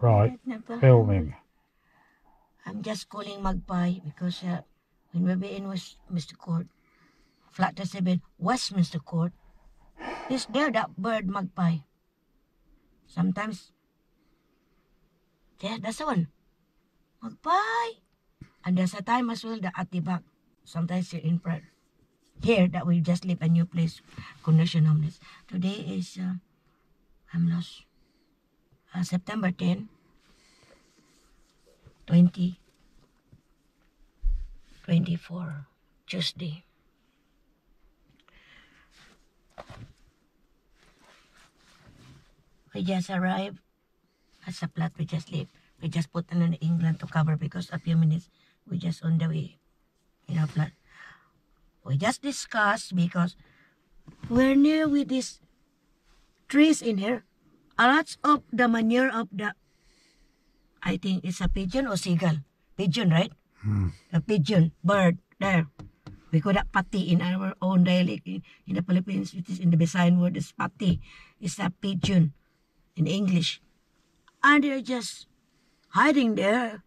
Right. Filming. I'm just calling Magpie because when we be in Westminster Court, flat 7, Westminster Court, is there that bird Magpie. Sometimes, yeah, that's the one. Magpie. And there's a time as well that at the back, sometimes here in front. Here that we just leave a new place, condition homeless. Today is, I'm lost, September 10, 2024, Tuesday. We just arrived as a flat, we just leave. We just put on England to cover because a few minutes we just on the way in our flat. We just discussed because we're near with these trees in here. A lot of the manure of the, I think it's a pigeon or seagull. Pigeon, right? A pigeon, bird, there. We call that pati in our own dialect in the Philippines. It is in the Visayan word is pati. It's a pigeon in English. And they're just hiding there,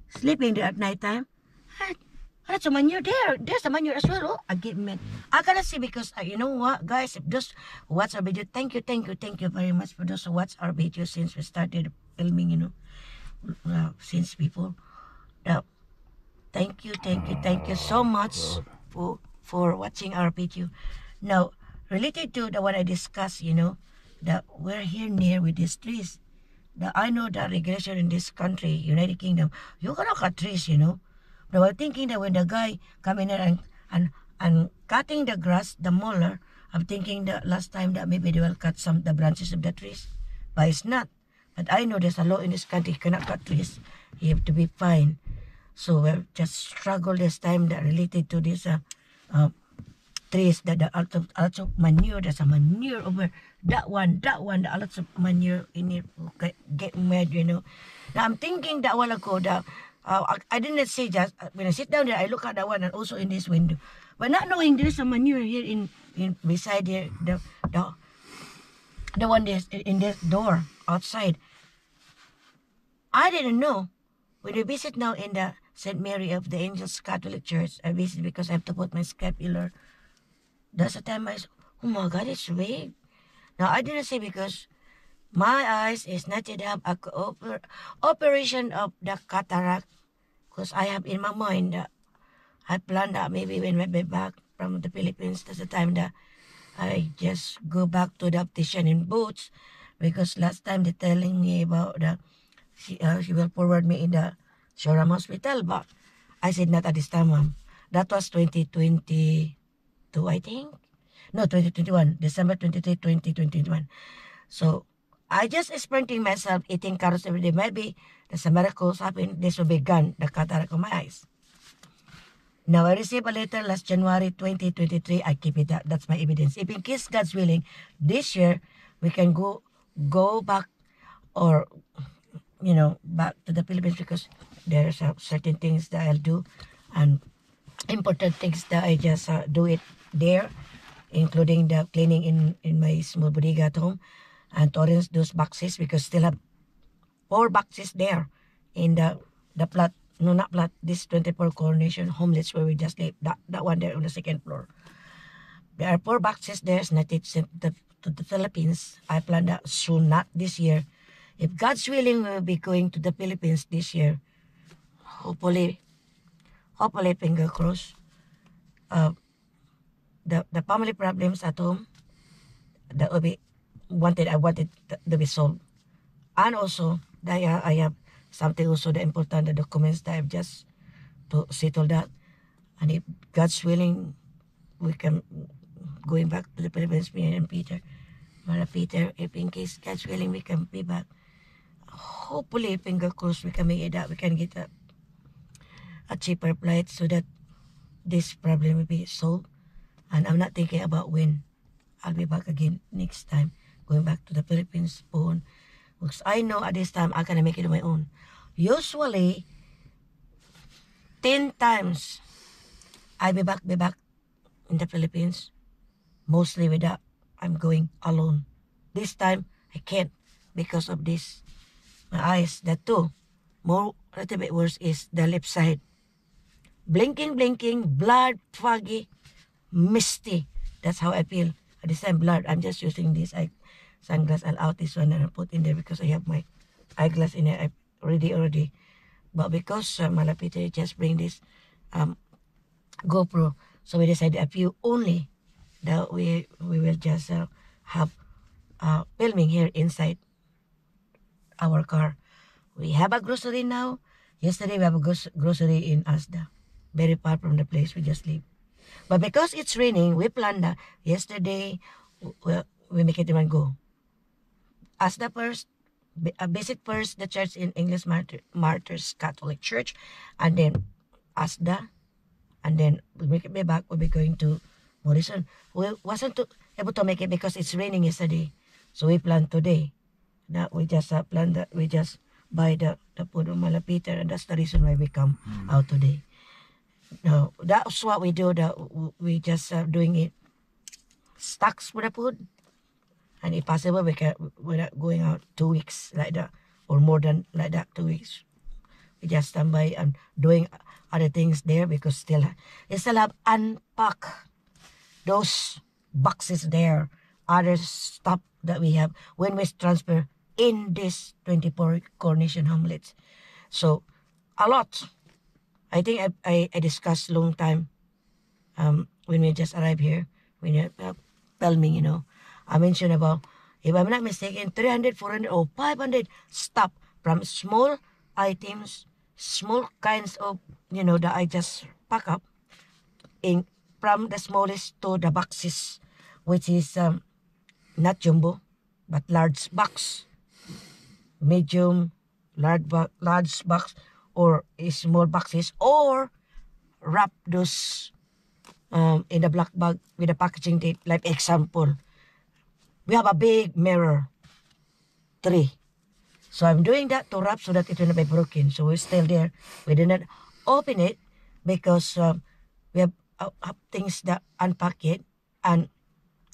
sleeping there at night time. That's a manure there. There's a manure as well. Oh, I get mad. I gotta see because you know what, guys, if those who watch our video, thank you very much for those who watch our video since we started filming, you know, since before. Thank you so much for watching our video. Now, related to the what I discussed, you know, that we're here near with these trees. I know the regulation in this country, United Kingdom, you cannot cut trees, you know. But I'm thinking that when the guy come in there and cutting the grass, the mower, I'm thinking that last time that maybe they will cut the branches of the trees. But it's not. But I know there's a law in this country, you cannot cut trees. You have to be fined. So we've just struggled this time that related to this trees, that the lots of manure, there's a manure over that one, the lots of manure in it. Okay, get mad, you know. Now I'm thinking that while ago that I didn't say just when I sit down there, I look at that one and also in this window, but not knowing there's a manure here in beside here, the one that's in this door outside. I didn't know. When we visit now in the St. Mary of the Angels Catholic Church, I visit because I have to put my scapular. That's the time I said, oh my God, it's big. Now, I didn't say because my eyes is not yet have a operation of the cataract. Because I have in my mind that I plan that maybe when I be back from the Philippines, that's the time that I just go back to the optician in Boots. Because last time they telling me about she will forward me in the Shoreham Hospital, but I said not at this time, ma'am. That was 2022, I think. No, 2021, December 23, 2021. So I just sprinting myself, eating carrots every day. Maybe there's a miracle happen. This will be gone, the cataract of my eyes. Now, I received a letter last January 2023. I keep it. That's my evidence. If in case God's willing, this year, we can go back or, you know, back to the Philippines because there's certain things that I'll do and important things that I just do it there, including the cleaning in my small bodega at home and to arrange those boxes because still have 4 boxes there in the plot, no not plot, this 24 Coronation Homeless where we just live, that one there on the 2nd floor. There are 4 boxes there, it's not sent to the Philippines. I plan that soon, not this year. If God's willing, we'll be going to the Philippines this year. Hopefully, finger crossed. The family problems at home that will be I wanted to be solved. And also, I have something also the important, the documents that I've just to settle that. And if God's willing, we can going back to the Philippines, me and Peter. Peter, if in case God's willing, we can be back. Hopefully, finger crossed, we can make it out. We can get a cheaper flight so that this problem will be solved. And I'm not thinking about when I'll be back again next time, going back to the Philippines phone. Because I know at this time I can make it on my own. Usually, 10 times I'll be back in the Philippines. Mostly without I'm going alone. This time I can't because of this My eyes, that too. More, a little bit worse is the left side. Blinking, blood, foggy, misty. That's how I feel. At this time, blood. I'm just using this sunglass. I'll out this one and I'll put in there because I have my eyeglass in there. I already. But because Malapit just bring this GoPro, so we decided a few only that we will just have filming here inside our car. We have a grocery now. Yesterday we have a grocery in Asda, very far from the place we just live. But because it's raining, we planned that yesterday we make it even go. Asda first, visit first the church in English Martyrs Catholic Church, and then Asda, and then we make it be back. We'll be going to Morrison. We wasn't able to make it because it's raining yesterday, so we planned today. That we just planned that we just buy the food of Malapiter, and that's the reason why we come out today. No, that's what we do. That we just doing it stocks with the food, and if possible, we're not going out 2 weeks like that or more than like that 2 weeks. We just stand by and doing other things there because still have unpack those boxes there, other stuff that we have when we transfer in this 24 Coronation Hamlets. So a lot. I think I discussed long time when we just arrived here, when you filming, you know. I mentioned about, if I'm not mistaken, 300, 400 or 500 stuff from small items, small kinds of, you know, that I just pack up in from the smallest to the boxes, which is not jumbo, but large box, medium, large box, or small boxes, or wrap those in the black bag with a packaging tape. Like example, we have a big mirror, 3. So I'm doing that to wrap so that it will not be broken. So we're still there. We did not open it because we have things that unpack it, and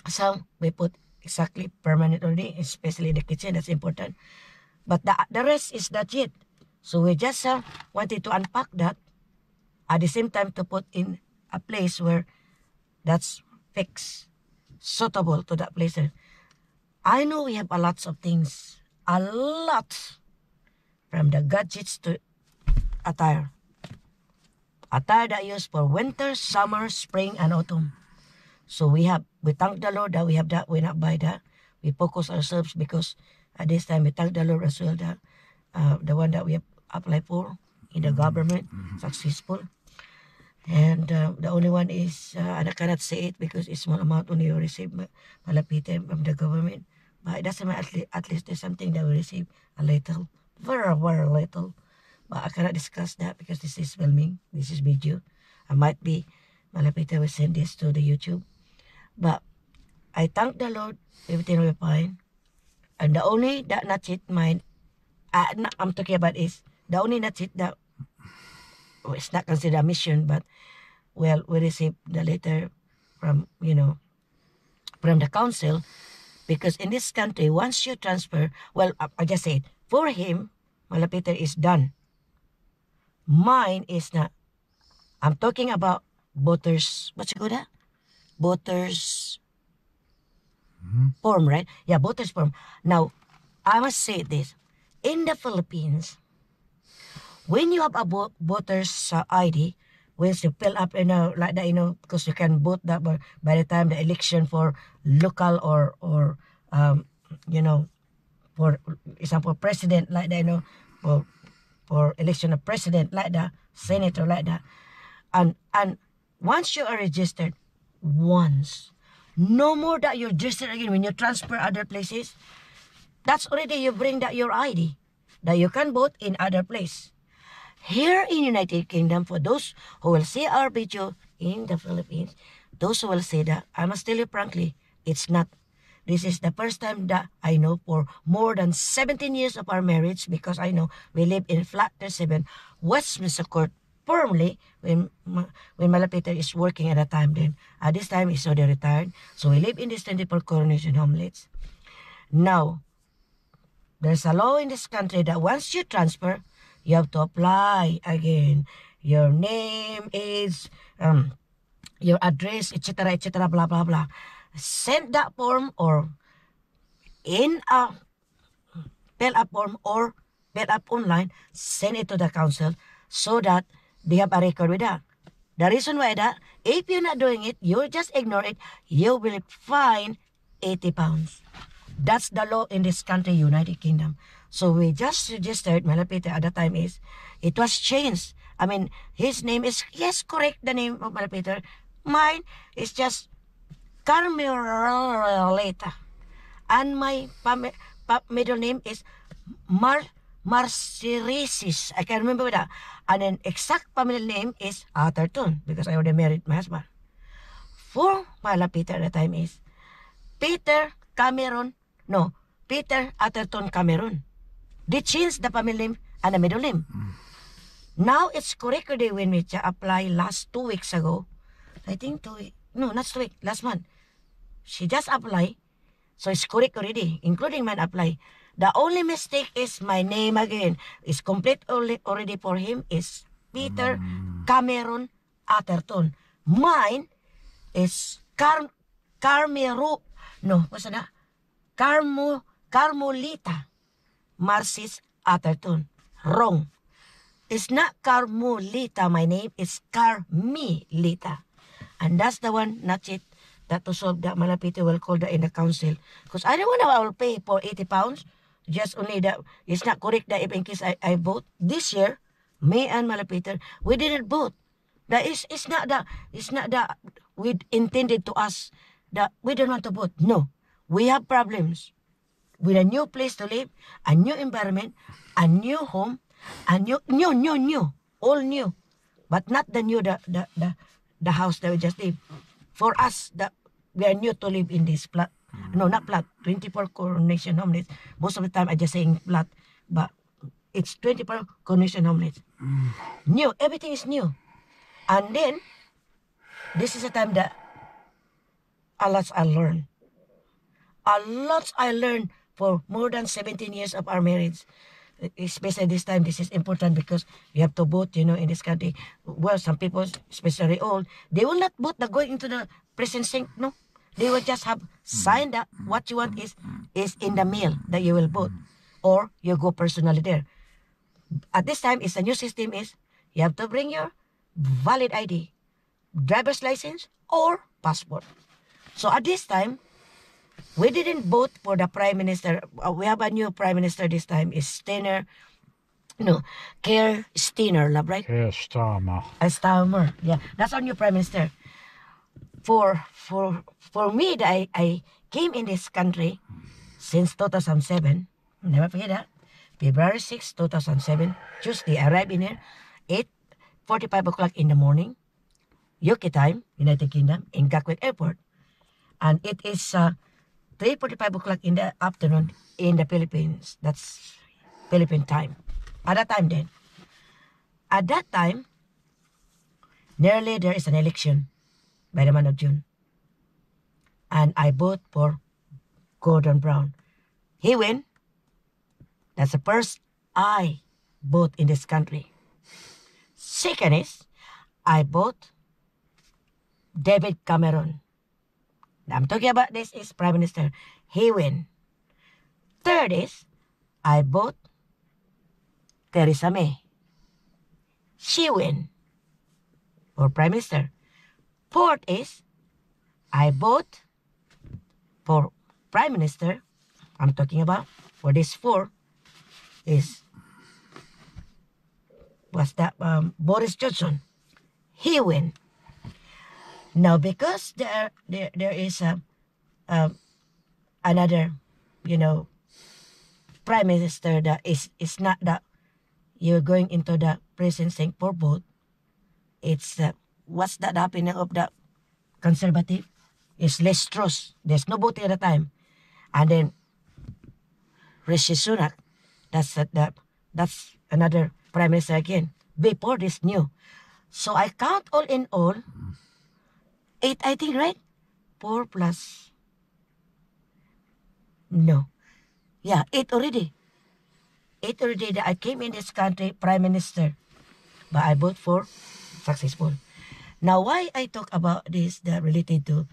some we put exactly permanent already, especially in the kitchen. That's important. But the rest is not yet. So we just wanted to unpack that at the same time to put in a place where that's fixed, suitable to that place. I know we have a lot of things, a lot, from the gadgets to attire. Attire that used for winter, summer, spring, and autumn. So we thank the Lord that we have that. We not buy that. We focus ourselves because at this time we thank the Lord as well that the one that we have applied for in the government, successful. And the only one is, and I cannot say it because it's small amount only you receive malapitan from the government. But it doesn't matter, at least there's something that we receive a little, very, very little. But I cannot discuss that because this is filming, this is video. I might be, malapitan will send this to the YouTube. But I thank the Lord, everything will be fine. And the only that not it mine, I'm talking about is, the only not it that, it's not considered a mission, but well, we received the letter from, you know, from the council, because in this country, once you transfer, well, I just said, for him, Malapiter is done. Mine is not. I'm talking about voters, what's it called? Voters form, right? Yeah, voters form. Now, I must say this. In the Philippines, when you have a voter's ID, once you fill up, you know, like that, you know, because you can vote that by the time the election for local or you know, for example, president, like that, you know, for election of president, like that, senator, like that. And once you are registered, no more that you're registered again when you transfer other places. That's already you bring that your ID that you can vote in other place. Here in United Kingdom, for those who will see our video in the Philippines, those who will say that, I must tell you frankly, it's not. This is the first time that I know for more than 17 years of our marriage, because I know we live in Flat 37, Westminster Court, formerly when Malapiter is working at a time then. At this time, he's already retired. So we live in this 24 Coronation Hamlets. Now, there's a law in this country that once you transfer, you have to apply again your name, age, your address, etc., blah, blah, blah. Send that form or in a fill up form or fill up online, send it to the council so that they have a record with that. The reason why that, if you're not doing it, you just ignore it, you will fine 80 pounds. That's the law in this country, United Kingdom. So we just registered Malapita at the time is, it was changed. I mean, his name is, yes, correct, the name of Malapita. Mine is just Carmelita. And my middle name is Marcirisis. I can remember that. And then exact family name is Atherton because I already married my husband. For Malapita at the time is Peter Atherton Cameron. They changed the family name and the middle name. Now it's correct already when we apply last 2 weeks ago. I think not 2 weeks, last month. She just applied. So it's correct already, including mine apply. The only mistake is my name again. It's complete already for him is Peter Cameron Atherton. Mine is Carmelita Marcis Atherton. Wrong. It's not Carmelita, my name is Carmelita. And that's the one, not it, that to solve that Malapiti will call that in the council. Because I don't want to, I will pay for 80 pounds. Just only that, it's not correct that if in case I vote this year, me and Malapiti, we didn't vote. That it's not that we intended to us that we don't want to vote. No, we have problems with a new place to live, a new environment, a new home, a new, all new, but not the new the house that we just live. For us, that we are new to live in this plot. No, not plot. 24 Coronation Homeless. Most of the time I just saying plot, but it's 24 Coronation Homeless. New, everything is new. And then, this is a time that a lot I learned. A lot I learned for more than 17 years of our marriage. Especially this time, this is important because we have to vote, in this country. Well, some people, especially old, they will not vote going into the precinct, no. They will just have signed up what you want is in the mail that you will vote. Or you go personally there. At this time, it's a new system is, you have to bring your valid ID, driver's license, or passport. So at this time, we didn't vote for the Prime Minister. We have a new Prime Minister this time. Is Keir Starmer, right? Keir Starmer. Starmer, yeah. That's our new Prime Minister. For me, that I came in this country since 2007. Never forget that. February 6, 2007. Tuesday, I arrived in here 8:45 o'clock in the morning. UK time, United Kingdom, in Gatwick Airport. And it is 3:45 o'clock in the afternoon in the Philippines. That's Philippine time. At that time, nearly there is an election by the month of June. And I vote for Gordon Brown. He win. That's the first I vote in this country. Second is, I vote David Cameron. I'm talking about this is Prime Minister. He win. Third is, I vote Theresa May. She win for Prime Minister. Fourth is, I vote for Prime Minister. I'm talking about for this four is Boris Johnson. He win. Now, because there is another, Prime Minister that is not that you're going into the presidency for vote. It's what's that happening of the conservative? It's Liz Truss. There's no voting at the time. And then Rishi Sunak, that's another Prime Minister again. Before this new. So I count all in all, 8, I think, right? 4 plus. No. Yeah, 8 already. it already that I came in this country, Prime Minister. But I vote for successful. Now, why I talk about this that related to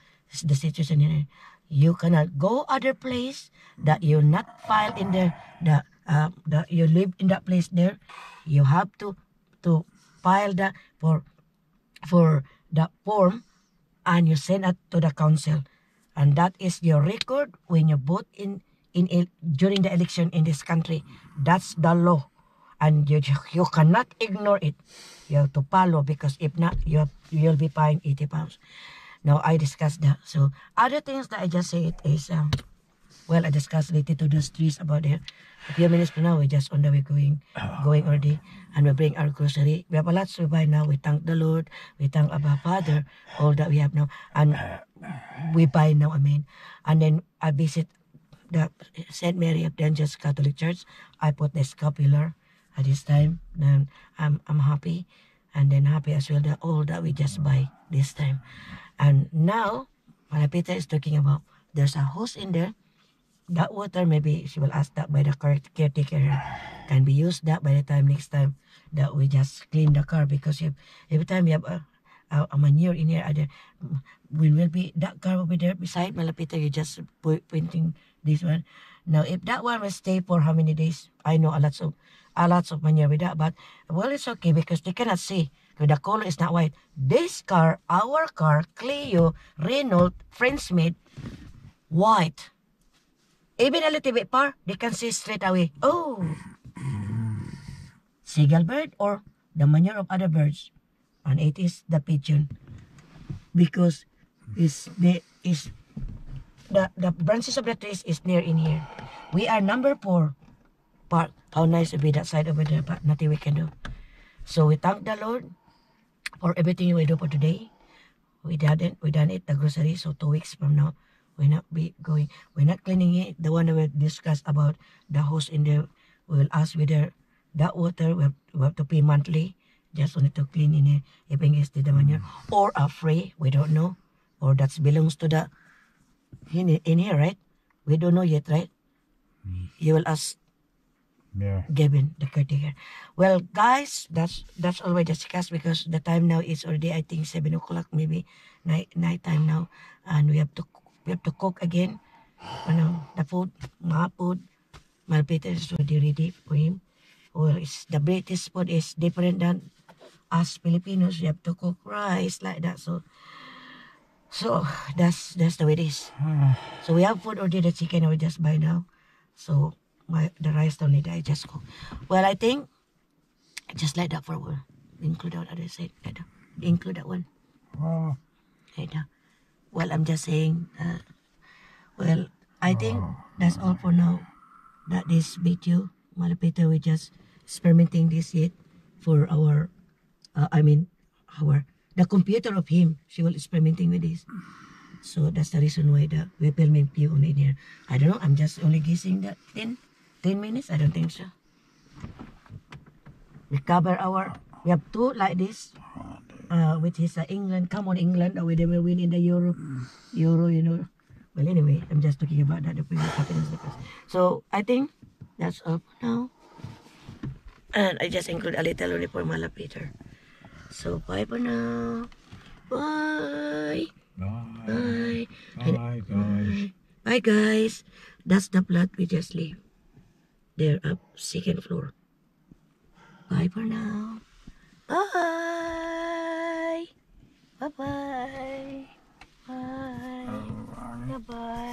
the situation in you cannot go other place that you not file in there that you live in that place there. You have to file that for the form and you send it to the council, and that is your record when you vote during the election in this country. That's the law, and you cannot ignore it. You have to follow, because if not, you'll be paying 80 pounds. Now I discussed that. So other things that I just said is well, I discussed related to those trees about there. A few minutes from now, we're just on the way going already, and we bring our grocery. We have a lot to buy now. We thank the Lord. We thank our Father, all that we have now, and we buy now. I mean, and then I visit the Saint Mary of the Angels Catholic Church. I put the scapular at this time. Then I'm happy, and then happy as well that all that we just buy this time. And now, Malapita is talking about there's a hose in there. That water, maybe she will ask that by the caretaker, can be used that by the time next time that we just clean the car, because if every time we have a manure in here, we will be, that car will be there beside Malapita. You just pointing this one. Now, if that one will stay for how many days, I know a lots of manure with that, but well, it's okay because they cannot see. The color is not white. This car, our car, Clio, Renault, French-made, white. Even a little bit far, they can see straight away. Oh, seagull bird or the manure of other birds. And it is the pigeon. Because the branches of the trees is near in here. We are number 4 park. How nice to be that side over there, but nothing we can do. So we thank the Lord for everything we do for today. We done it, the grocery. So 2 weeks from now, we're not cleaning it. The one that we discussed about the hose in there, we will ask whether that water we have to pay monthly, just only to clean in here, if in case the manure, or a free, we don't know, or that belongs to the in here, right? We don't know yet, right? You will ask Gavin, the caretaker. Well, guys, that's all we discussed, because the time now is already, I think, 7 o'clock, maybe night time now, and we have to cook again. The food, mga food, Malapita is already ready for him. Well, the British food is different than us Filipinos. We have to cook rice like that. So that's the way it is. So we have food already. The chicken we just buy now. So the rice don't need. I just cook. Well, I think just like that for a while. Include that other side. Include that one. Right now. Well, I'm just saying. Well, I think that's all for now. That this video, Malapita, we just experimenting this yet for our, the computer of him. She will experimenting with this. So that's the reason why we're filming few only here. I don't know. I'm just only guessing that 10 minutes. I don't think so. We have 2 like this, which is England. Come on, England. They will win in the Euro, you know. Well, anyway, I'm just talking about that. So I think that's all for now. And I just include a little only for Malapita. So bye for now. Bye. Bye. Bye, guys. Bye, guys. That's the plot we just leave. They're up 2nd floor. Bye for now. Bye. Bye-bye. Bye. Bye-bye.